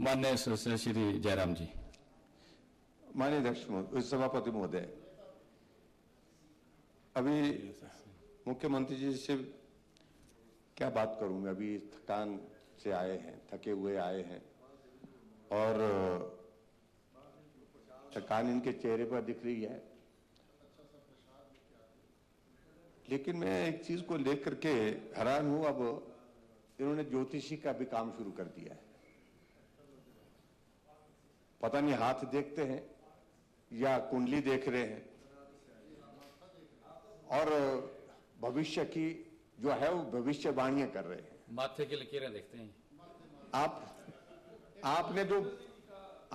माननीय सदस्य श्री जयराम जी। माननीय अध्यक्ष सभापति महोदय, अभी मुख्यमंत्री जी से क्या बात करूं मैं, अभी थकान से आए हैं, थके हुए आए हैं और थकान इनके चेहरे पर दिख रही है। लेकिन मैं एक चीज को लेकर के हैरान हूं, अब इन्होंने ज्योतिषी का भी काम शुरू कर दिया है। पता नहीं हाथ देखते हैं या कुंडली देख रहे हैं और भविष्य की जो है वो भविष्यवाणियां कर रहे हैं। माथे की लकीरें देखते हैं।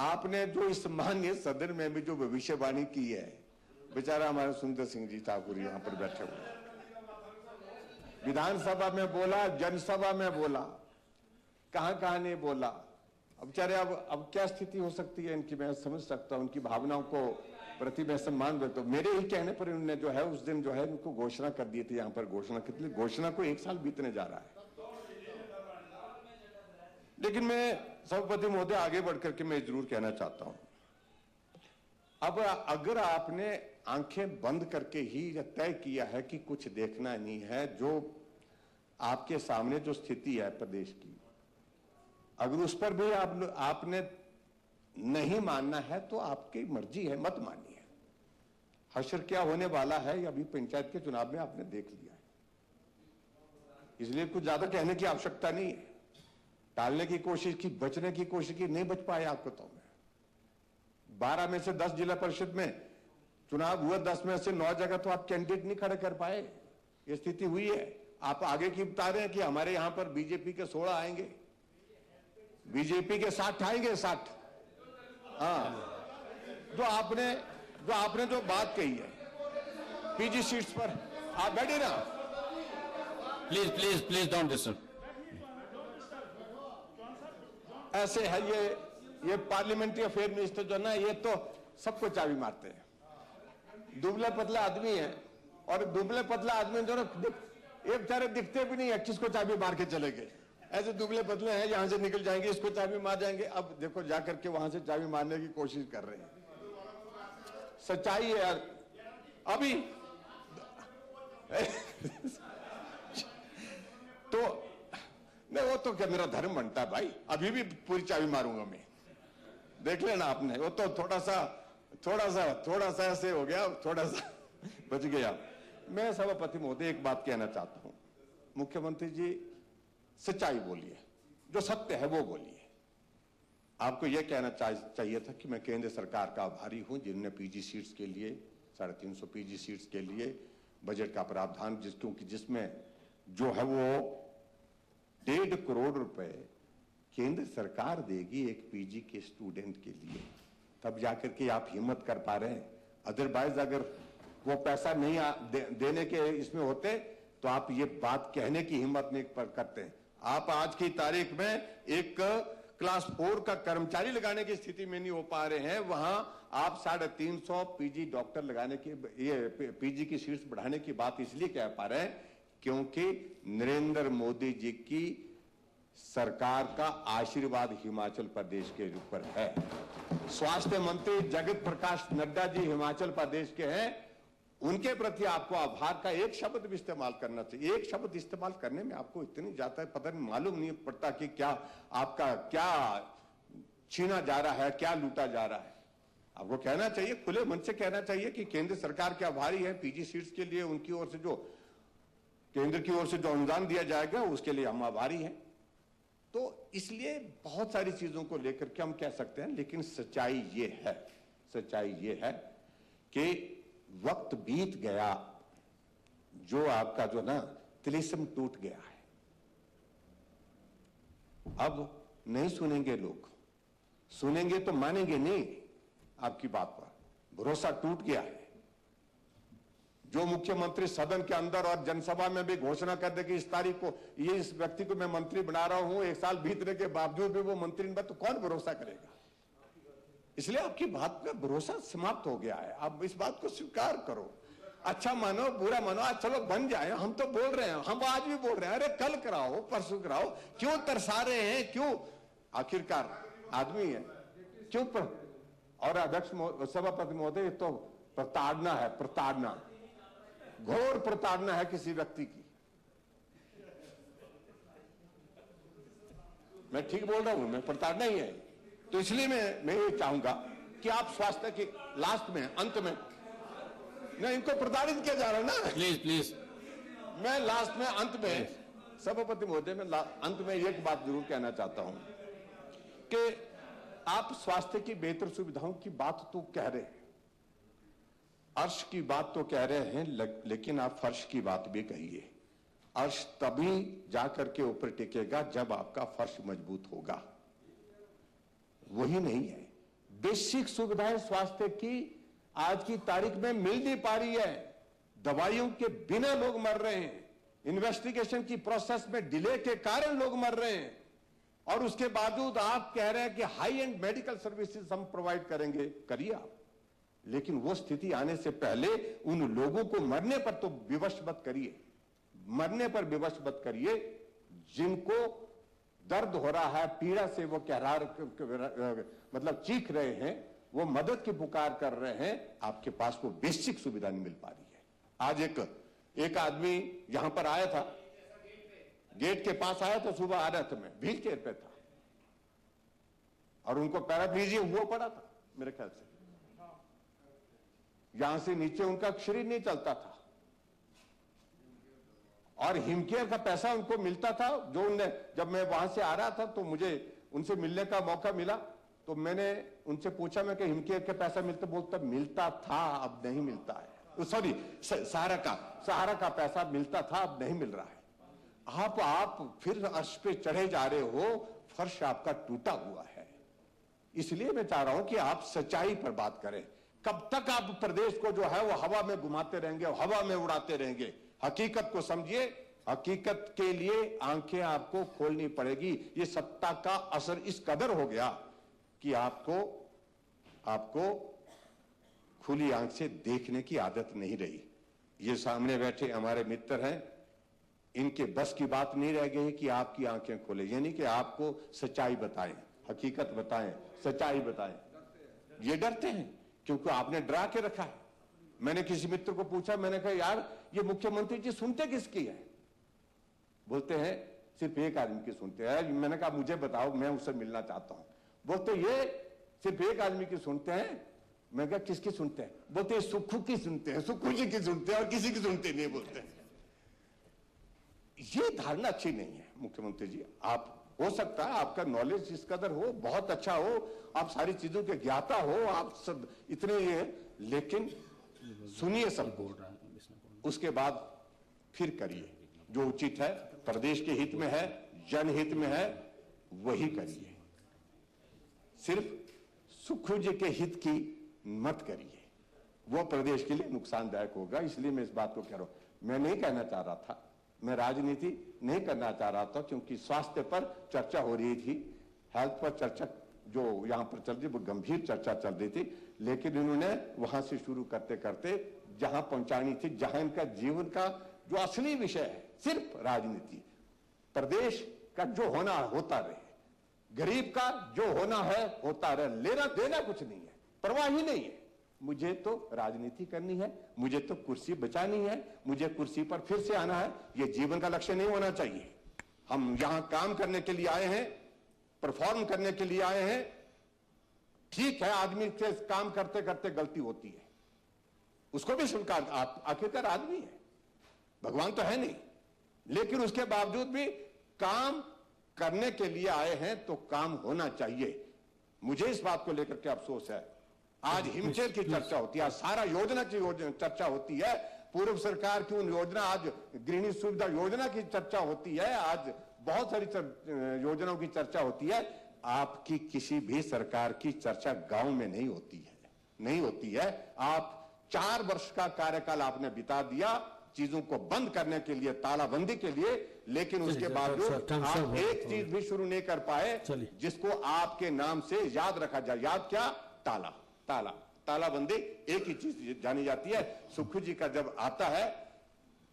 आपने जो इस माननीय सदन में भी जो भविष्यवाणी की है, बेचारा हमारे सुंदर सिंह जी ठाकुर यहां पर बैठे हुए, विधानसभा में बोला, जनसभा में बोला, कहां नहीं बोला। अब बेचारे अब क्या स्थिति हो सकती है इनकी, मैं समझ सकता हूं। उनकी भावनाओं को प्रति मैं सम्मान देता हूं। मेरे ही कहने पर इन्होंने जो है उस दिन जो है इनको घोषणा कर दी थी। यहां पर घोषणा कितनी, घोषणा को 1 साल बीतने जा रहा है। लेकिन मैं सभापति महोदय आगे बढ़कर के मैं जरूर कहना चाहता हूं, अब अगर आपने आंखें बंद करके ही तय किया है कि कुछ देखना नहीं है, जो आपके सामने जो स्थिति है प्रदेश की, अगर उस पर भी आपने नहीं मानना है तो आपकी मर्जी है, मत मानिए। हश्र क्या होने वाला है अभी पंचायत के चुनाव में आपने देख लिया है, इसलिए कुछ ज्यादा कहने की आवश्यकता नहीं है। टालने की कोशिश की, बचने की कोशिश की, नहीं बच पाए। आपको तो मैं 12 में से 10 जिला परिषद में चुनाव हुआ, 10 में से 9 जगह तो आप कैंडिडेट नहीं खड़े कर पाए। ये स्थिति हुई है। आप आगे की बता रहे हैं कि हमारे यहां पर बीजेपी के 16 आएंगे, बीजेपी के 60 आएंगे, 60। हाँ, जो आपने जो बात कही है पीजी सीट्स पर, आप बैठे ना। Please don't disturb. ऐसे है ये पार्लियामेंट्री अफेयर मिनिस्टर जो ना, ये तो सबको चाबी मारते हैं। दुबला पतला आदमी है और दुबले पतला आदमी जो ना एक बेचारे दिखते भी नहीं है, किसको चाबी मार के चले गए। ऐसे दुबले पतले हैं, यहां से निकल जाएंगे, इसको चाबी मार जाएंगे। अब देखो जाकर के वहां से चाबी मारने की कोशिश कर रहे हैं। सच्चाई है यार। अभी तो नहीं, वो तो क्या मेरा धर्म बनता है भाई, अभी भी पूरी चाबी मारूंगा मैं, देख लेना आपने। वो तो थोड़ा सा ऐसे हो गया, थोड़ा सा बच गया। मैं सभापति महोदय एक बात कहना चाहता हूं, मुख्यमंत्री जी सच्चाई बोलिए, जो सत्य है वो बोलिए। आपको यह कहना चाहिए था कि मैं केंद्र सरकार का आभारी हूं जिन्होंने पीजी सीट्स के लिए 350 पीजी सीट्स के लिए बजट का प्रावधान, क्योंकि जिसमें जो है वो 1.5 करोड़ रुपए केंद्र सरकार देगी एक पीजी के स्टूडेंट के लिए, तब जाकर के आप हिम्मत कर पा रहे हैं। अदरवाइज अगर वो पैसा नहीं देने के इसमें होते तो आप ये बात कहने की हिम्मत नहीं करते। आप आज की तारीख में एक क्लास 4 का कर्मचारी लगाने की स्थिति में नहीं हो पा रहे हैं, वहां आप 350 पीजी डॉक्टर लगाने की, ये पीजी की सीट्स बढ़ाने की बात इसलिए कह पा रहे हैं क्योंकि नरेंद्र मोदी जी की सरकार का आशीर्वाद हिमाचल प्रदेश के ऊपर है। स्वास्थ्य मंत्री जगत प्रकाश नड्डा जी हिमाचल प्रदेश के हैं, उनके प्रति आपको आभार का एक शब्द भी इस्तेमाल करना चाहिए। एक शब्द इस्तेमाल करने में आपको इतनी जाता है, पता नहीं, मालूम नहीं पड़ता कि क्या आपका क्या छीना जा रहा है, क्या लूटा जा रहा है। आपको कहना चाहिए, खुले मन से कहना चाहिए कि केंद्र सरकार के आभारी है पीजी सीट्स के लिए, उनकी ओर से जो केंद्र की ओर से जो अनुदान दिया जाएगा उसके लिए हम आभारी हैं। तो इसलिए बहुत सारी चीजों को लेकर के हम कह सकते हैं, लेकिन सच्चाई ये है कि वक्त बीत गया, जो आपका जो ना तिलिस्म टूट गया है। अब नहीं सुनेंगे लोग, सुनेंगे तो मानेंगे नहीं आपकी बात पर, भरोसा टूट गया है। जो मुख्यमंत्री सदन के अंदर और जनसभा में भी घोषणा कर दे कि इस तारीख को इस व्यक्ति को मैं मंत्री बना रहा हूं, 1 साल बीतने के बावजूद भी वो मंत्री नहीं, तो कौन भरोसा करेगा। इसलिए आपकी बात पर भरोसा समाप्त हो गया है। आप इस बात को स्वीकार करो, अच्छा मानो बुरा मानो, आज चलो बन जाए। हम तो बोल रहे हैं, हम आज भी बोल रहे हैं, अरे कल कराओ, परसों कराओ, क्यों तरसा रहे हैं, क्यों आखिरकार आदमी है, क्यों और अध्यक्ष सभापति महोदय, ये तो प्रताड़ना है, प्रताड़ना, घोर प्रताड़ना है किसी व्यक्ति की। मैं ठीक बोल रहा हूं, मैं प्रताड़ना ही है। तो इसलिए मैं ये चाहूंगा कि आप स्वास्थ्य के लास्ट में, अंत में, नहीं, इनको प्रताड़ित किया जा रहा है ना। प्लीज प्लीज, मैं लास्ट में, अंत में, सभापति महोदय, मैं अंत में एक बात जरूर कहना चाहता हूं कि आप स्वास्थ्य की बेहतर सुविधाओं की बात तो कह रहे हैं, अर्श की बात तो कह रहे हैं, लेकिन आप फर्श की बात भी कहिए। अर्श तभी जाकर के ऊपर टिकेगा जब आपका फर्श मजबूत होगा, वही नहीं है। बेसिक सुविधाएं स्वास्थ्य की आज की तारीख में मिल नहीं पा रही है। दवाइयों के बिना लोग मर रहे हैं, इन्वेस्टिगेशन की प्रोसेस में डिले के कारण लोग मर रहे हैं, और उसके बावजूद आप कह रहे हैं कि हाई एंड मेडिकल सर्विसेज हम प्रोवाइड करेंगे। करिए आप, लेकिन वो स्थिति आने से पहले उन लोगों को मरने पर तो विवश मत करिए, मरने पर विवश मत करिए। जिनको दर्द हो रहा है, पीड़ा से वो कह रहा, मतलब चीख रहे हैं, वो मदद की पुकार कर रहे हैं, आपके पास वो बेसिक सुविधा नहीं मिल पा रही है। आज एक आदमी यहां पर आया था, गेट के पास आया था, सुबह आ रहा था, मैं व्हील चेयर पे था, और उनको पैराप्लीजिया हुआ पड़ा था मेरे ख्याल से, यहां से नीचे उनका शरीर नहीं चलता था, और हिमकेयर का पैसा उनको मिलता था। जो उनने, जब मैं वहां से आ रहा था तो मुझे उनसे मिलने का मौका मिला, तो मैंने उनसे पूछा, मैं कि हिमकेयर का पैसा मिलता? बोलता मिलता था, अब नहीं मिलता है। सॉरी, सहारा का पैसा मिलता था, अब नहीं मिल रहा है। आप फिर अर्श पे चढ़े जा रहे हो, फर्श आपका टूटा हुआ है। इसलिए मैं चाह रहा हूं कि आप सच्चाई पर बात करें। कब तक आप प्रदेश को जो है वो हवा में घुमाते रहेंगे, हवा में उड़ाते रहेंगे? हकीकत को समझिए, हकीकत के लिए आंखें आपको खोलनी पड़ेगी। ये सत्ता का असर इस कदर हो गया कि आपको खुली आंख से देखने की आदत नहीं रही। ये सामने बैठे हमारे मित्र हैं, इनके बस की बात नहीं रह गई कि आपकी आंखें खोले, यानी कि आपको सच्चाई बताएं, हकीकत बताएं, सच्चाई बताएं। ये डरते हैं क्योंकि आपने डरा के रखा है। मैंने किसी मित्र को पूछा, मैंने कहा यार ये मुख्यमंत्री जी सुनते किसकी है? बोलते हैं सिर्फ एक आदमी की सुनते हैं। मैंने कहा मुझे बताओ, मैं उससे मिलना चाहता हूं। बोलते ये सिर्फ एक आदमी की सुनते हैं। मैं कहा किसकी सुनते हैं? बोलते सुक्खू की सुनते हैं, सुक्खू जी की सुनते हैं, और किसी की सुनते नहीं। बोलते हैं ये धारणा अच्छी नहीं है मुख्यमंत्री जी। आप, हो सकता है आपका नॉलेज इस कदर हो, बहुत अच्छा हो, आप सारी चीजों के ज्ञाता हो, आप सब इतने ये, लेकिन सुनिए सब, उसके बाद फिर करिए जो उचित है, प्रदेश के हित में है, जनहित में है, वही करिए। सिर्फ सुक्खू जी के हित की मत करिए, वो प्रदेश के लिए नुकसानदायक होगा। इसलिए मैं इस बात को कह रहा हूं। मैं नहीं कहना चाह रहा था, मैं राजनीति नहीं करना चाह रहा था, क्योंकि स्वास्थ्य पर चर्चा हो रही थी, हेल्थ पर चर्चा जो यहां पर चल रही, वो गंभीर चर्चा चल रही थी। लेकिन इन्होंने वहां से शुरू करते करते जहां पहुंचानी थी, जहां इनका जीवन का जो असली विषय है, सिर्फ राजनीति, प्रदेश का जो होना होता रहे, गरीब का जो होना है होता रहे, लेना देना कुछ नहीं है, परवाह ही नहीं है। मुझे तो राजनीति करनी है, मुझे तो कुर्सी बचानी है, मुझे कुर्सी पर फिर से आना है। ये जीवन का लक्ष्य नहीं होना चाहिए। हम यहां काम करने के लिए आए हैं, परफॉर्म करने के लिए आए हैं। ठीक है, आदमी से काम करते करते गलती होती है, उसको भी स्वीकार, आखिरकार आदमी है, भगवान तो है नहीं। लेकिन उसके बावजूद भी काम करने के लिए आए हैं तो काम होना चाहिए। मुझे इस बात को लेकर के अफसोस है, आज हिमचेर की चर्चा होती है, आज सारा योजना की चर्चा होती है, पूर्व सरकार की उन योजना, आज गृहिणी सुविधा योजना की चर्चा होती है, आज बहुत सारी योजनाओं की चर्चा होती है। आपकी किसी भी सरकार की चर्चा गांव में नहीं होती है, नहीं होती है। आप 4 वर्ष का कार्यकाल आपने बिता दिया चीजों को बंद करने के लिए, तालाबंदी के लिए, लेकिन उसके बावजूद आप एक चीज भी शुरू नहीं कर पाए जिसको आपके नाम से याद रखा जाए। याद क्या? तालाबंदी एक ही चीज जानी जाती है। सुक्खू जी का जब आता है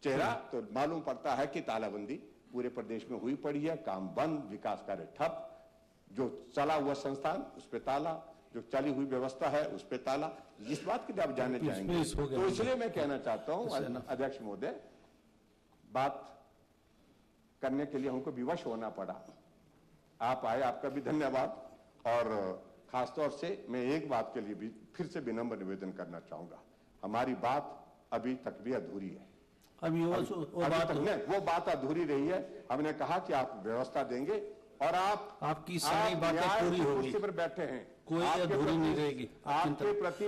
चेहरा तो मालूम पड़ता है कि तालाबंदी पूरे प्रदेश में हुई पड़ी है, काम बंद, विकास कार्य ठप। जो चला हुआ संस्थान उस पे ताला, जो चली हुई व्यवस्था है उस पे ताला। इस बात के लिए आप जानना चाहेंगे, तो इसलिए मैं कहना चाहता हूं अध्यक्ष महोदय, बात करने के लिए हमको विवश होना पड़ा। आप आए, आपका भी धन्यवाद। और खासतौर से मैं एक बात के लिए भी फिर से विनम्र निवेदन करना चाहूंगा, हमारी बात अभी तक भी अधूरी है। अभी वो बात अधूरी रही है। हमने कहा कि आप व्यवस्था देंगे और आपकी सारी बातें पूरी होगी, कुर्सी पर बैठे हैं, कोई अधूरी नहीं रहेगी। आपके प्रति